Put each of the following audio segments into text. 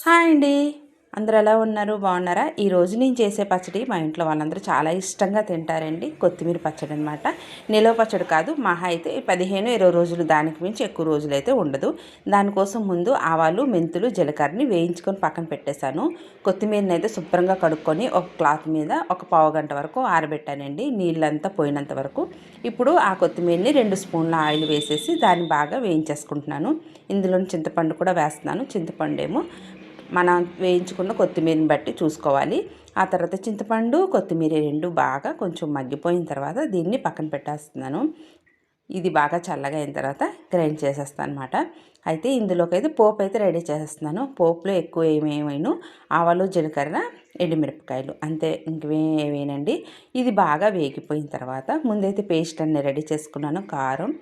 Hi అండి. అందరూ ఎలా ఉన్నారు? బాగున్నారా? ఈరోజు నేను చేసే పచ్చడి మా ఇంట్లో వాళ్ళందరూ చాలా ఇష్టంగా తింటారండి. కొత్తిమీర పచ్చడి అనమాట. నిలవ పచ్చడి కాదు, మహా అయితే 15, 20 రోజులు, దానికి మించి ఎక్కువ రోజులైతే ఉండదు. దానికోసం ముందు ఆవాలు, మెంతులు, జీలకర్రని వేయించుకొని పక్కన పెట్టేశాను. కొత్తిమీరని అయితే శుభ్రంగా కడుక్కొని ఒక క్లాత్ మీద ఒక పావు గంట వరకు ఆరబెట్టానండి, నీళ్ళంతా పోయినంత వరకు. ఇప్పుడు ఆ కొత్తిమీరని 2 స్పూన్ల ఆయిల్ వేసేసి దాన్ని బాగా వేయించేసుకుంటున్నాను. ఇందులో చింతపండు కూడా వేస్తున్నాను. చింతపండు ఏమో మనం వేయించుకున్న కొత్తిమీరని బట్టి చూసుకోవాలి. ఆ తర్వాత చింతపండు, కొత్తిమీర రెండు బాగా కొంచెం మగ్గిపోయిన తర్వాత దీన్ని పక్కన పెట్టేస్తున్నాను. ఇది బాగా చల్లగా అయిన తర్వాత గ్రైండ్ చేసేస్తాను అనమాట. అయితే ఇందులోకి అయితే పోపు అయితే రెడీ చేసేస్తున్నాను. పోపులో ఎక్కువ ఏమేమైనా ఆవాలు, జీలకర్ర, ఎండుమిరపకాయలు అంతే, ఇంకేవేనండి. ఇది బాగా వేగిపోయిన తర్వాత ముందైతే పేస్ట్ అన్నీ రెడీ చేసుకున్నాను. కారం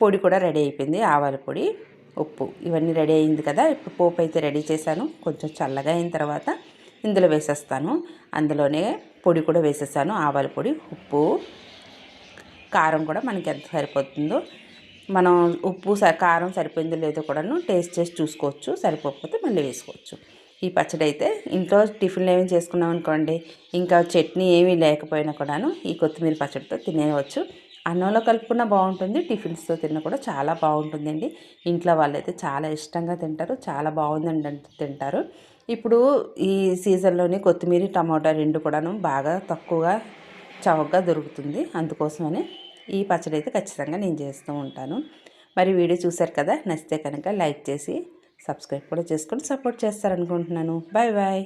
పొడి కూడా రెడీ అయిపోయింది, ఆవాల పొడి, ఉప్పు, ఇవన్నీ రెడీ అయింది కదా. ఇప్పుడు పోపు అయితే రెడీ చేశాను. కొంచెం చల్లగా అయిన తర్వాత ఇందులో వేసేస్తాను. అందులోనే పొడి కూడా వేసేసాను, ఆవాల పొడి, ఉప్పు, కారం కూడా మనకి ఎంత సరిపోతుందో, మనం ఉప్పు కారం సరిపోయిందో లేదో కూడాను టేస్ట్ చేసి చూసుకోవచ్చు. సరిపోకపోతే మళ్ళీ వేసుకోవచ్చు. ఈ పచ్చడి అయితే ఇంట్లో టిఫిన్లు ఏమి చేసుకున్నాం అనుకోండి, ఇంకా చట్నీ ఏమీ లేకపోయినా కూడాను ఈ కొత్తిమీర పచ్చడితో తినేయవచ్చు. అన్నంలో కలుపుకున్న బాగుంటుంది, టిఫిన్స్తో తిన్న కూడా చాలా బాగుంటుందండి. ఇంట్లో వాళ్ళైతే చాలా ఇష్టంగా తింటారు, చాలా బాగుందండి అంటే తింటారు. ఇప్పుడు ఈ సీజన్లోని కొత్తిమీర, టమాటా రెండు కూడాను బాగా తక్కువగా చవకగా దొరుకుతుంది. అందుకోసమని ఈ పచ్చడి అయితే ఖచ్చితంగా నేను చేస్తూ ఉంటాను. మరి వీడియో చూశారు కదా, నచ్చితే కనుక లైక్ చేసి సబ్స్క్రైబ్ కూడా చేసుకొని సపోర్ట్ చేస్తారనుకుంటున్నాను. Bye bye.